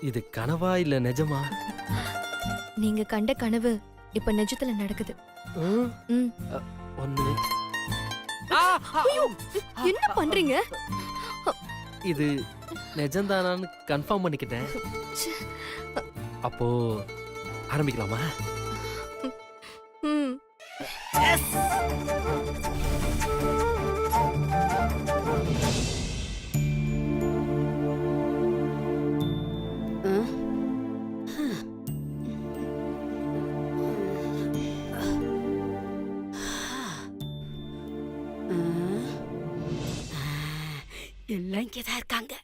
இது கனவா இல்ல நிஜமா? நீங்க கண்ட கனவு இப்ப நிஜத்துல நடக்குது. ம், ம். ஒண்ணு. ஐயோ, என்ன பண்றீங்க? இது நிஜம்தானான்னு கன்ஃபார்ம் பண்ணிக்கிட்டேன். அப்போ ஆரம்பிக்கலாமா? ம். எல்லாம் இங்கதான் இருக்காங்க.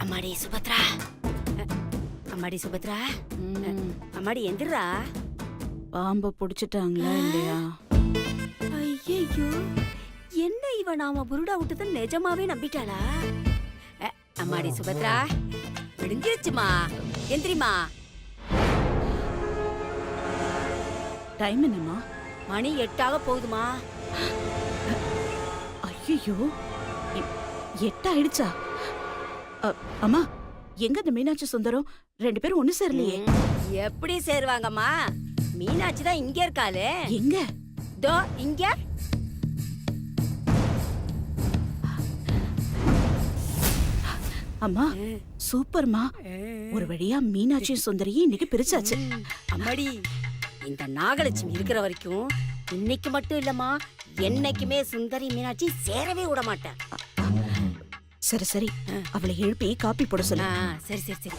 அம்மாடி சுபத்ரா, அம்மாடி சுபத்ரா, அம்மாடி எந்திரா. பாம்ப புடிச்சிட்டாங்களா இல்லையா? ஐயோ, என்ன இவ நாம புருடா விட்டது நிஜமாவே நம்பிட்டாளா? அம்மாடி சுபத்ரா, விடுஞ்சிருச்சுமா, எந்திரிமா. டைம் என்னம்மா? மணி 8 போகுதுமா. ஐயோ, 8 ஆயிடுச்சா? அம்மா, எங்க இந்த மீனாட்சி சுந்தரம் 2 பேரும் ஒண்ணு சேரலையே? எப்படி சேருவாங்கம்மா? மீனாட்சி தான் இங்க இருக்காளே. எங்க? தோ இங்க. அம்மா, சூப்பர்மா. ஒரு வழியா மீனாட்சி சுந்தரியை இன்னைக்கு பிரிச்சாச்சு. அம்மாடி, இந்த நாகலட்சுமி இருக்கிற வரைக்கும் இன்னைக்கு மட்டும் இல்லம்மா, என்னைக்குமே சுந்தரி மீனாட்சி சேரவே விட மாட்டேன். சரி சரி, அவளை எழுப்பி காப்பி போட சொல்லு. சரி சரி சரி.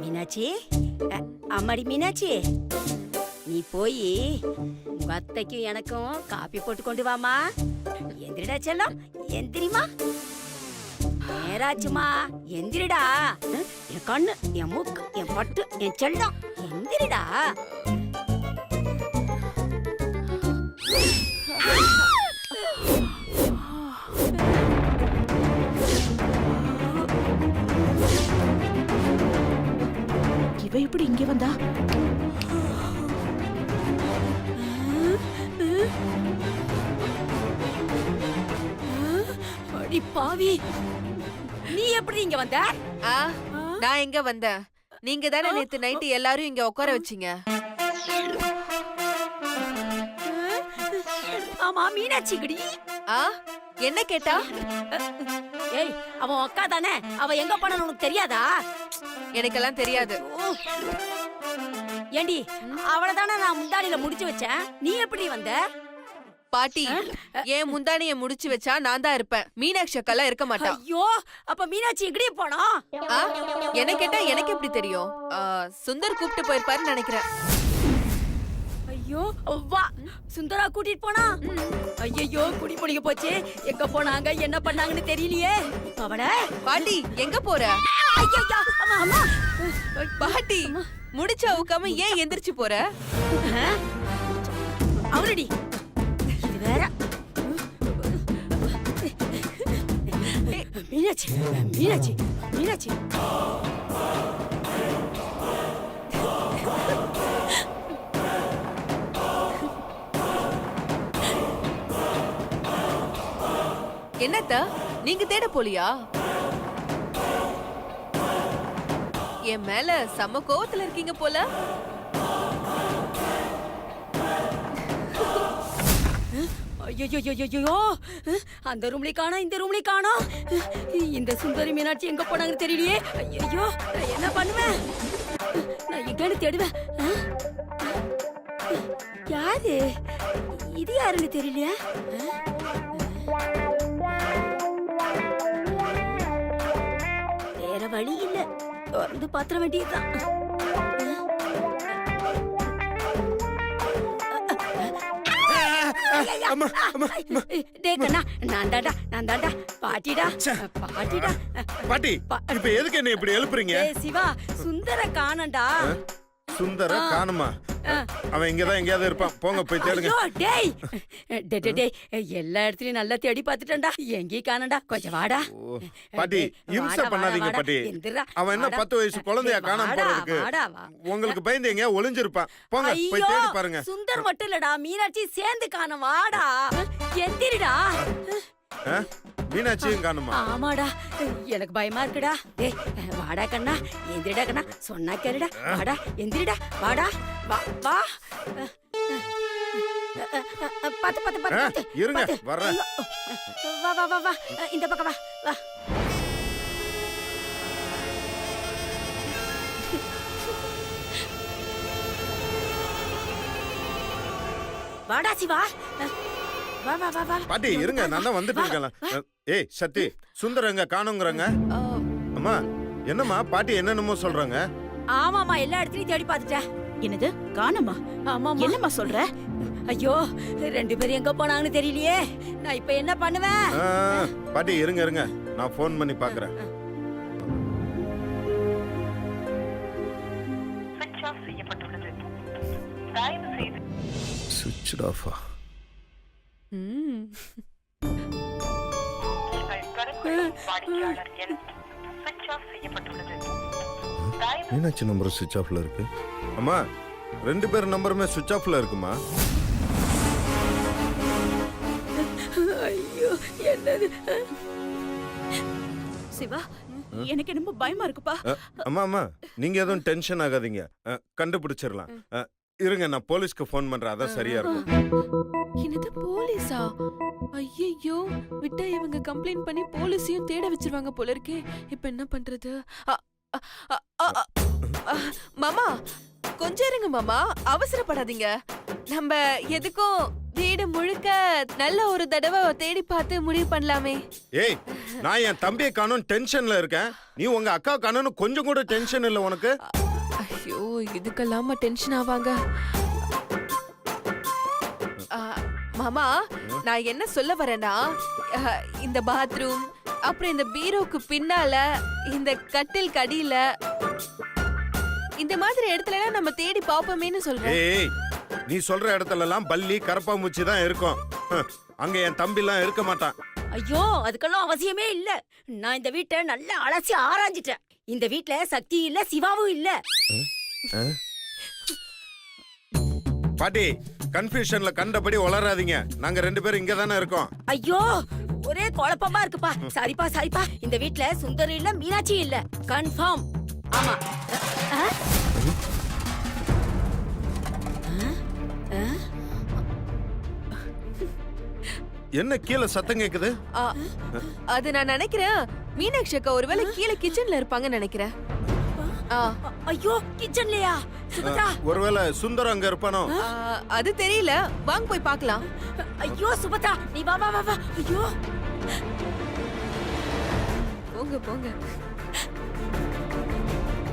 மீனாட்சி, அம்மாடி மீனாட்சி, நீ போய் உங்க அத்தைக்கும் எனக்கும் காப்பி போட்டு கொண்டு வாமா. எந்திரிடா செல்லம், எந்திரிமா. நேராச்சுமா, எந்திரிடா. என் கண்ணு, என் மூக்கு, என் பட்டு, என் செல்லம், எந்திரிடா. இவ எப்படி இங்க வந்தா? அடி பாவி, நீ எப்படி இங்க வந்த? நான் எங்க வந்தேன்? நீங்க தானே நேத்து நைட்டு எல்லாரும் இங்க உட்கார வச்சீங்க. ஆமா, மீனாட்சி கிடி. என்ன கேட்டா? ஏய், அவன் அக்கா தானே, அவ எங்க போனான்னு உனக்கு தெரியாதா? எனக்கெல்லாம் தெரியாது. ஏண்டி, அவளதானே நான் முந்தானில முடிச்சு வச்சேன், நீ எப்படி வந்த? பாட்டி, ஏன் முந்தானிய முடிச்சு வச்சா நான் தான் இருப்பேன், மீனாட்சி அக்காலாம் இருக்க மாட்டா. ஐயோ, அப்ப மீனாட்சி எங்கடி போனா? என்ன கேட்டா எனக்கு எப்படி தெரியும்? சுந்தர் கூப்பிட்டு போயிருப்பாருன்னு நினைக்கிறேன். ஐயோ, வா, சுந்தரா கூட்டிட்டு போனா? ஐயோ, குடி பொடிக்க போச்சு. எங்க போனாங்க, என்ன பண்ணாங்கன்னு தெரியலையே. அவள பாட்டி, எங்க போற? ஐயோ, அம்மா. பாட்டி, முடிச்ச அவுக்காம ஏன் எந்திரிச்சு போற? அவரடி, இது வேற. மீனாட்சி, மீனாட்சி, மீனாட்சி. என்னத்த, நீங்க தேட போலியா? என் மேல செம கோவத்துல இருக்கீங்க போல. ஐயோ, அந்த ரூம்ல காணோம், இந்த ரூம்ல காணோம். இந்த சுந்தரி மீனாட்சி எங்க போனாங்கன்னு தெரியலையே. ஐயோ, நான் என்ன பண்ணுவேன்? நான் எங்கன்னு தேடுவேன். யாரு இது? யாருன்னு தெரியலையா? வேற வழி இல்ல, வந்து பாத்திர வேண்டியதுதான். பாட்டி, இப்ப எதுக்கு என்ன இப்படி எழுப்புறீங்க? சிவா, சுந்தர காணண்டா. சுந்தர காணுமா? அவன் இங்கதான் எங்கேயாவது இருப்பான். போங்க போய் தேடுங்க. ஐயோ டேய் டேய் எல்லா இடத்துலயும் நல்லா தேடி பார்த்துட்டேன்டா, எங்கேயும் காணோம்டா. கொஞ்சம் வாடா. ஓ, பாட்டி இம்சை வாடா, பண்ணாதீங்க வாடா, பாட்டி. எந்திரா. அவன் என்ன வாடா. 10 வயசு குழந்தையா காணாம வாடா, போறதுக்கு வாடா, வா. உங்களுக்கு பயந்து எங்கேயா ஒளிஞ்சிருப்பான். போங்க போய் ஐயோ, தேடி பாருங்க. சுந்தர் மட்டும் இல்லடா, மீனாட்சி சேர்ந்து காணோம். வாடா, எந்திரிடா. ஆ? மீனாட்சியும் காணுமா? ஆமாடா, எனக்கு பயமா இருக்குடா. டேய் வாடா கண்ணா, எந்திரிடா கண்ணா, சொன்னா கேளுடா. வாடா, எந்திரிடா, வாடா, வா வா. பாத்து பாத்து ஆ, பாத்து இருங்க பாத்து. வர்றேன். ஐயோ, வா வா வா வா, இந்த பக்கம் வா வா. வாடா சிவா, வா வா வா வா. பாட்டி இருங்க, நான் தான் வந்துட்டு இருக்கேன். ஏய் சத்தி, சுந்தர் எங்க காணுங்கிறாங்க? அம்மா என்னம்மா பாட்டி என்னென்னமோ சொல்றாங்க? ஆமாமா, எல்லா இடத்துலயும் தேடி பார்த்துட்டேன். என்னது காணமா? ஆமாமா. என்னம்மா சொல்ற? ஐயோ, 2 பேரும் எங்க போனாங்கன்னு தெரியலையே. நான் இப்ப என்ன பண்ணுவேன்? ஆ, பாட்டி இருங்க இருங்க, நான் ஃபோன் பண்ணி பாக்குறேன். சுவிட்ச் ஆஃபா? மீனாட்சி நம்பர் சுவிட்ச் ஆஃப்ல இருக்கு. அம்மா 2 பேர் நம்பருமே சுவிட்ச் ஆஃப்ல இருக்குமா? ஐயோ, என்னது? சிவா, எனக்கு என்னமோ பயமா இருக்குப்பா. அம்மா அம்மா நீங்க எதுவும் டென்ஷன் ஆகாதீங்க. கண்டுபிடிச்சிடலாம். இருங்க, நான் போலீஸ்க்கு ஃபோன் பண்றேன், அதான் சரியா இருக்கும். என்னது போலீஸா? ஐயோ, விட்டா இவங்க கம்ப்ளைண்ட் பண்ணி போலீஸையும் தேட வச்சிருவாங்க போல இருக்கே. இப்ப என்ன பண்றது? மாமா கொஞ்சம் இருங்க மாமா, அவசரப்படாதீங்க. நம்ம எதுக்கும் வீடு முழுக்க நல்ல ஒரு தடவை தேடி பார்த்து முடிவு பண்ணலாமே. ஏய், நான் என் தம்பியை காணும் டென்ஷன்ல இருக்கேன். நீ உங்க அக்கா காணும் கொஞ்சம் கூட டென்ஷன் இல்ல உனக்கு? ஐயோ, இதுக்கெல்லாம டென்ஷன் ஆவாங்க. மாமா, நான் என்ன சொல்ல வரேன்னா, இந்த பாத்ரூம், அப்புறம் இந்த பீரோக்கு பின்னால, இந்த கட்டில் கடியில, இந்த மாதிரி இடத்துல எல்லாம் நம்ம தேடி பாப்போமேன்னு சொல்றேன். ஏய், நீ சொல்ற இடத்துல எல்லாம் பல்லி கரப்பாம்பூச்சி தான் இருக்கும். அங்க என் தம்பி எல்லாம் இருக்க மாட்டான். ஐயோ, அதுக்கெல்லாம் அவசியமே இல்ல. நான் இந்த வீட்டை நல்லா அலசி ஆராய்ஞ்சிட்டேன். இந்த வீட்ல சக்தி இல்ல, சிவாவும் இல்ல. பாட்டி கன்ஃபியூஷன்ல கண்டபடி வளராதீங்க. நாங்க 2 பேரும் இங்க தானே இருக்கோம். ஐயோ, ஒரே குழப்பமா இருக்குப்பா. சரிப்பா சரிப்பா, இந்த வீட்ல சுந்தர் இல்ல, மீனாட்சி இல்ல, கன்ஃபார்ம். ஆமா. என்ன கீழே சத்தம் கேக்குது? அது நான் நினைக்கிறேன் மீனாட்சி அக்கா ஒருவேளை கீழே கிச்சன்ல இருப்பாங்கன்னு நினைக்கிறேன். ஐயோ, கிச்சன்லயா? சுபத்ரா, ஒருவேளை சுந்தரம் அங்க இருப்பானோ? அது தெரியல, வாங்க போய் பார்க்கலாம். ஐயோ சுபத்ரா, நீ வா வா வா வா. ஐயோ, போங்க போங்க.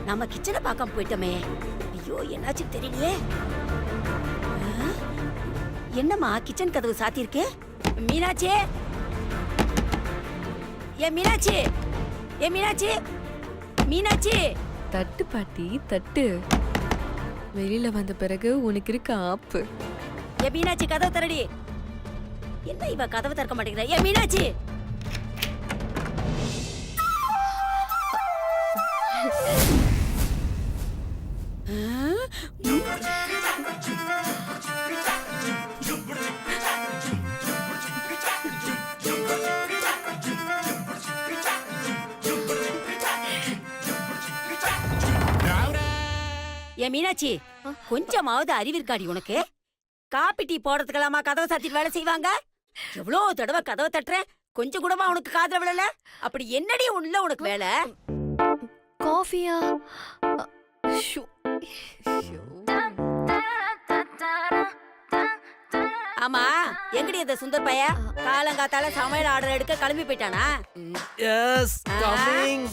நம்ம கிச்சனை பார்க்காம போயிட்டோமே. ஐயோ, என்னாச்சு தெரியலையே. என்னம்மா கிச்சன் கதவு சாத்திருக்கு? மீனாட்சி, ஏ மீனாட்சி, ஏ மீனாட்சி, மீனாட்சி. தட்டு பாட்டி தட்டு. வெளியில வந்த பிறகு உனக்கு இருக்க ஆப்பு. ஏ மீனாட்சி, கதவு திறடி. என்ன இவ கதவு திறக்க மாட்டேங்கிறா? ஏ மீனாட்சி. ஏ மீனாட்சி, கொஞ்சமாவது அறிவிருக்காடி உனக்கு? காப்பி டீ போடுறதுக்கெல்லாமா கதவை சாத்திட்டு வேலை செய்வாங்க? எவ்வளோ தடவை கதவை தட்டுறேன், கொஞ்சம் கூடமா உனக்கு காதுல விழல? அப்படி என்னடி உள்ள உனக்கு வேலை? காஃபியா? ஆமா, எங்கடி அந்த சுந்தர் பைய காலங்காத்தால சமையல் ஆர்டர் எடுக்க கிளம்பி போயிட்டானா? Yes, coming.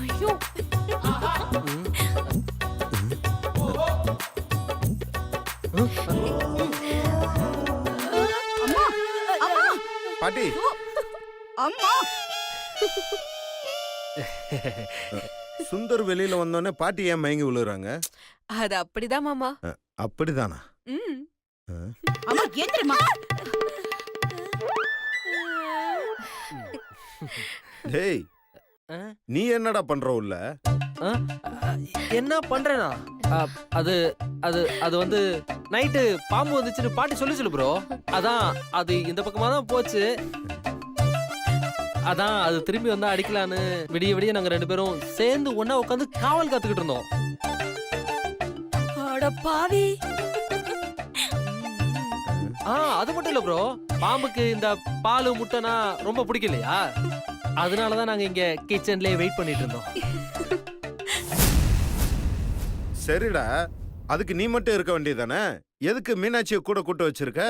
ஐயோ, பாட்டி அம்மா, சுந்தர் வெளியில வந்தோடனே பாட்டி ஏன் மயங்கி விழுறாங்க? அது அப்படிதான் மாமா. அப்படிதானா? ம். அம்மா ஏந்திரமா. டேய், நீ என்னடா பண்ற உள்ள? என்ன பண்றேனா? அது அது அது வந்து நைட்டு பாம்பு வந்துச்சுன்னு பாட்டி சொல்லு ப்ரோ. அதான் அது இந்த பக்கமா தான் போச்சு. அதான் அது திரும்பி வந்தா அடிக்கலான்னு விடிய விடிய நாங்க 2 பேரும் சேர்ந்து ஒண்ணா உட்காந்து காவல் காத்துக்கிட்டு இருந்தோம். அட பாவி. அது மட்டும் இல்ல ப்ரோ, பாம்புக்கு இந்த பால் முட்டைனா ரொம்ப பிடிக்கலையா? அதனாலதான் நாங்க இங்க கிச்சன்லயே வெயிட் பண்ணிட்டு இருந்தோம். சரிடா, அதுக்கு நீ மட்டும் இருக்க வேண்டியதானே? எதுக்கு மீனாட்சியை கூட கூட்டு வச்சிருக்க?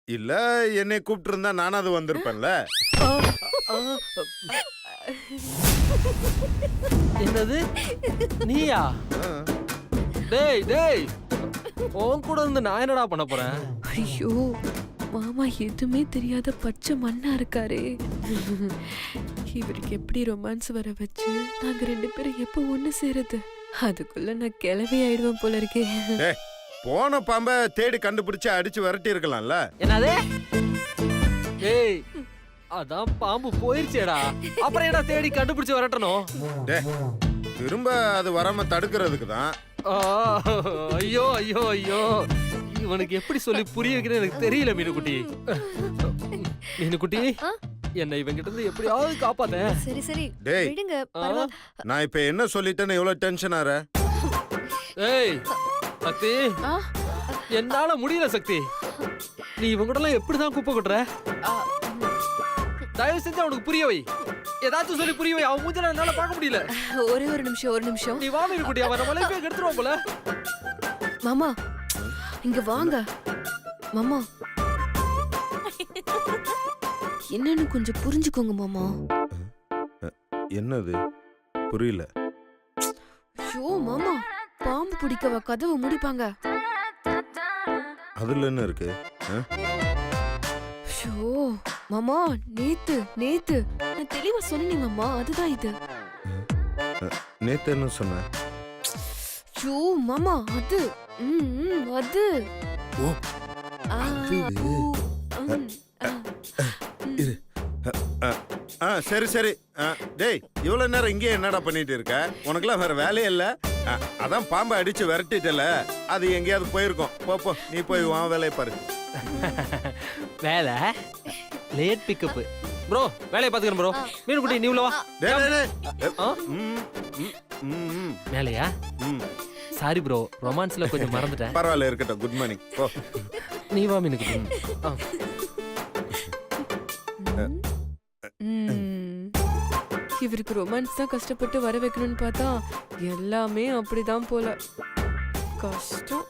இல்ல என்னை கூப்பிட்டு இருந்தா நானாவது வந்திருப்பேன்ல. என்னது நீயா? டேய் டேய், உன் கூட இருந்து நான் என்னடா பண்ண போறேன்? ஐயோ மாமா எதுவுமே தெரியாத பச்சை மண்ணா இருக்காரே. இவருக்கு எப்படி ரொமான்ஸ் வர வச்சு நாங்க 2 பேரும் எப்போ ஒண்ணு சேருது? அதுக்குள்ள நான் கிளவி ஆயிடுவேன் போல இருக்கே. போன பாம்ப தேடி கண்டுபிடிச்சு அடிச்சு விரட்டி இருக்கலாம்ல. என்னது? டேய், அதான் பாம்பு போயிருச்சேடா, அப்புறம் என்ன தேடி கண்டுபிடிச்சு வரட்டணும்? திரும்ப அது வராம தடுக்கிறதுக்கு தான். ஐயோ ஐயோ ஐயோ, இவனுக்கு எப்படி சொல்லி புரிய வைக்கிறேன்னு எனக்கு தெரியல. மீனுக்குட்டி, மீனுக்குட்டி, என்ன இவங்கிட்ட இருந்து எப்படியாவது காப்பாத்த. சரி சரி டேய், விடுங்க, பரவாயில்ல. நான் இப்ப என்ன சொல்லிட்டேன்னு எவ்வளவு டென்ஷன் ஆற? ஏய் சக்தி, என்னால முடியல சக்தி. நீ இவங்க எல்லாம் எப்படிதான் குப்பை கொட்டுற? தயவு செஞ்சு அவனுக்கு புரிய வை, ஏதாச்சும் சொல்லி புரிய வை. அவன் மூஞ்சில என்னால பார்க்க முடியல. ஒரே ஒரு நிமிஷம். நீ வா மீனுக்குட்டி, அவன் நம்மளே போய் எடுத்துருவான் போல. மாமா இங்க வாங்க. மாமா என்னன்னு கொஞ்சம் புரிஞ்சுக்கோங்க மாமா. என்னது புரியல? ஐயோ மாமா, பாம்பு பிடிக்கவா கதவு முடிப்பாங்க? அதுல என்ன இருக்கு? ஐயோ மாமா, நேத்து நான் தெளிவா சொன்னேன் மாமா, அதுதான் இது. நேத்து என்ன சொன்ன? ஐயோ மாமா, அது அது ஓ, ஆ, அது. ஊ, இரு. சரி சரி. டேய், இவ்வளவு நேரம் இங்கே என்னடா பண்ணிட்டு இருக்க? உனக்குலாம் வேற வேலையே இல்ல? அதான் பாம்பை அடிச்சு விரட்டிட்டல, அது எங்கேயாவது போயிருக்கோம். போ நீ போய் உன் வேலையை பாரு. வேலை லேட் பிக்கப் ப்ரோ, வேலையை பாத்துக்கிறேன் ப்ரோ. மீனுக்குட்டி நீ உள்ள வா. மேலையா? சாரி ப்ரோ, ரொமான்ஸ்ல கொஞ்சம் மறந்துட்டேன். பரவாயில்ல, இருக்கட்டும். Good morning. போ நீ வா மீனுக்குட்டி. இவருக்கு ரொமான்ஸ் தான் கஷ்டப்பட்டு வர வைக்கணும்னு பார்த்தா எல்லாமே அப்படிதான் போல. கஷ்டம்.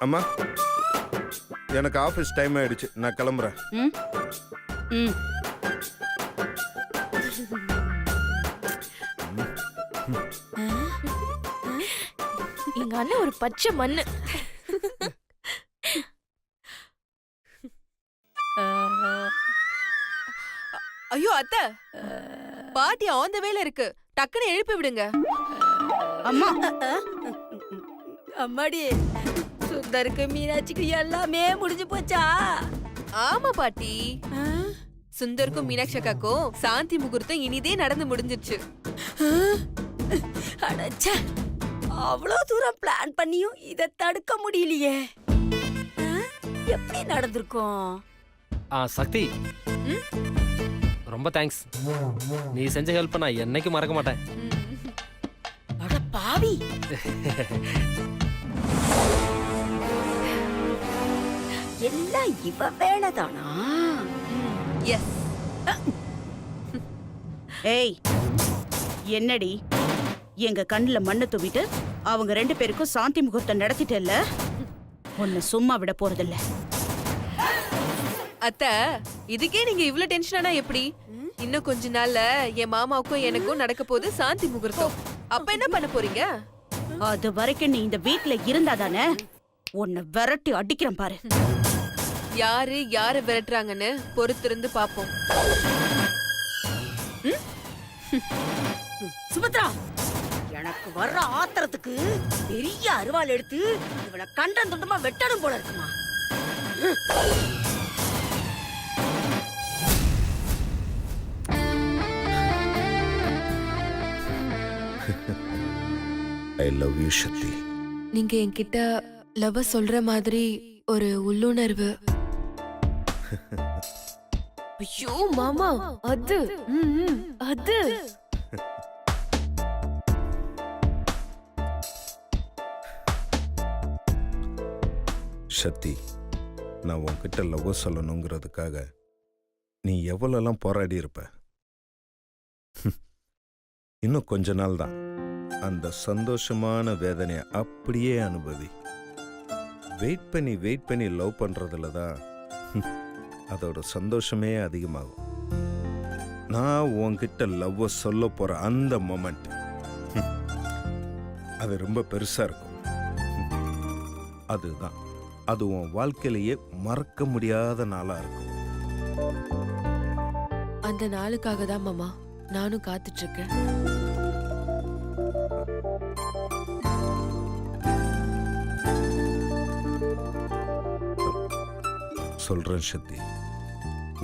அம்மா, எனக்கு ஆபீஸ் டைம் ஆயிடுச்சு, நான் கிளம்புறேன். எங்க அண்ணன் ஒரு பச்சை மண்ணு. ஐயோ அத்தை, பாட்டி ஆன் த வேல இருக்கு, டக்குன்னு எழுப்பி விடுங்க. அம்மா அம்மாடி, சுந்தருக்கு மீனாட்சிக்கு எல்லாமே முடிஞ்சு போச்சா? ஆமா பாட்டி, சுந்தருக்கும் மீனாட்சி அக்காக்கும் சாந்தி முகூர்த்தம் இனிதே நடந்து முடிஞ்சிருச்சு. அடச்சே, அவ்வளோ தூரம் பிளான் பண்ணியும் இதை தடுக்க முடியலையே. எப்படி நடந்திருக்கும்? சக்தி, ரொம்ப தேங்க்ஸ். நீ செஞ்ச ஹெல்ப் நான் என்னைக்கு மறக்க மாட்டேன். அட பாவி, எல்லாம் இவ வேலைதானா? எஸ். ஏய், என்னடி எங்க கண்ணுல மண்ணு தூவிட்டு அவங்க 2 பேருக்கும் சாந்தி முகூர்த்தம் நடத்திட்டல்ல, உன்னை சும்மா விட போறதில்ல. அத்தை, இதுக்கே நீங்க இவ்ளோ டென்ஷனானா எப்படி? இன்னும் கொஞ்ச நாள்ல என் மாமாவுக்கும் எனக்கும் நடக்க போகுது சாந்தி முகூர்த்தம். அப்ப என்ன பண்ண போறீங்க? அது வரைக்கும் நீ இந்த வீட்ல இருந்தாதானே உன்னை விரட்டி அடிக்கிறேன் பாரு. யாரு யார விரட்டுறாங்கன்னு பொறுத்திருந்து பாப்போம். சுபத்ரா, எனக்கு வர்ற ஆத்திரத்துக்கு பெரிய அருவாள் எடுத்து இவளை கண்டம் துண்டமா வெட்டணும் போல இருக்குமா. ஐ லவ் யூ சக்தி. நீங்க என்கிட்ட லவ் சொல்ற மாதிரி ஒரு உள்ளுணர்வு. ஐயோ மாமா, அது அது சக்தி, நான் உன்கிட்ட லவ் சொல்லணுங்கிறதுக்காக நீ எவ்வளோலாம் போராடி இருப்ப. இன்னும் கொஞ்ச நாள் தான். அந்த சந்தோஷமான வேதனையை அப்படியே அனுபவி. வெயிட் பண்ணி லவ் பண்றதுல தான் அதோட சந்தோஷமே அதிகமாகும். நான் உன்கிட்ட லவ் சொல்ல போற அந்த மொமெண்ட் அது ரொம்ப பெருசா இருக்கும். அதுதான், அது உன் வாழ்க்கையிலேயே மறக்க முடியாத நாளா இருக்கும். அந்த நாளுக்காக தான் மாமா நானும் காத்துட்டு இருக்கேன். சொல்றேன் சக்தி,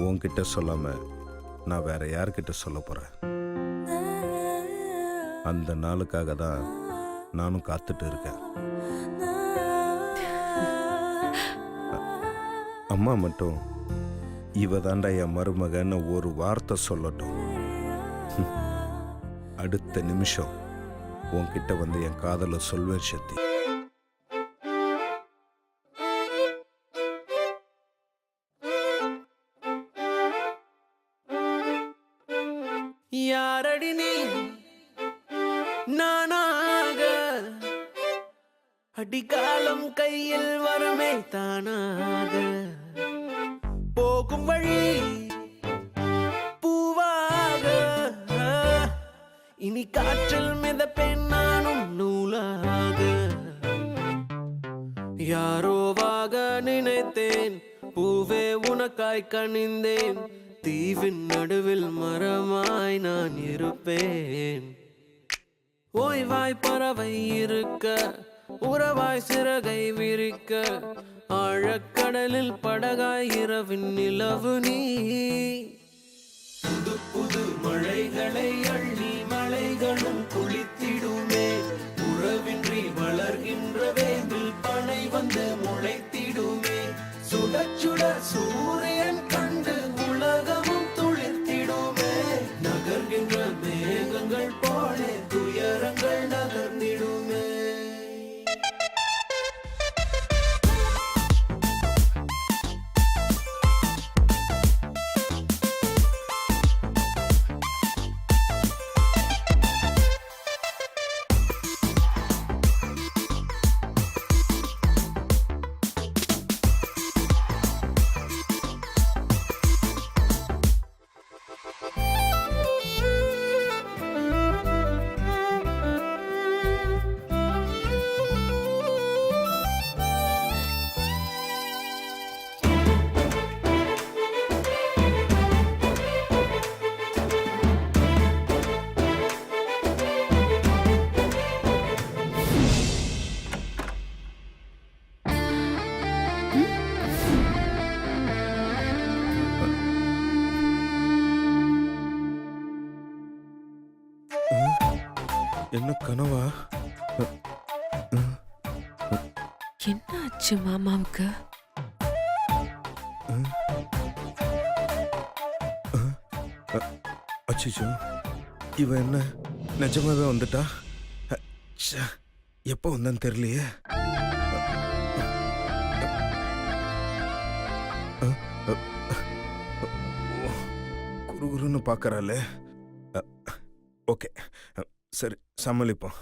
உன்கிட்ட சொல்லாம நான் வேற யார்கிட்ட சொல்ல போறேன். அந்த நாளுக்காக தான் நானும் காத்துட்டு இருக்கேன். அம்மா மட்டும் இவ தாண்டா என் மருமகன்னு ஒரு வார்த்தை சொல்லட்டும். அடுத்த நிமிஷம் உன்கிட்ட வந்து என் காதல சொல்வேன் சக்தி. யாரடி நீ நானாக, அடிக்காலம் கையில் வரமே தானாக, போகும் வழி பூவாக, இனி காற்றில் மிதப்பேன் நானும் நூலாக. யாரோவாக நினைத்தேன், பூவே உனக்காய் கனிந்தேன், தீவின் நடுவில் மரமாய் நான் இருப்பேன். ஓய்வாய் பறவை இருக்க, உறவாய் சிறகை விரிக்க, ஆழக்கடலில் படகாய் இரவின் நிலவு நீ. புது புது மழைகளை அள்ளி மலைகளும் குளித்திடுமே, உறவின்றி வளர்கின்ற வேம்பில் பனை வந்து முளைத்திடுமே. சுட சுட சூரியன் கண்டு உலகமும் துளிர்த்திடுமே, நகர்கின்ற மேகங்கள் போல துயரங்கள் நகர்ந்திடுமே. என்ன கனவா? என்ன ஆச்சு மாமாவுக்கு? அச்சிச்சோ, இவ என்ன நிஜமாவே வந்துட்டா? எப்போ வந்தான்னு தெரியலையே. குறுகுறுன்னு பார்க்கறாளே. ஓகே, சரி சமாளிப்போம்.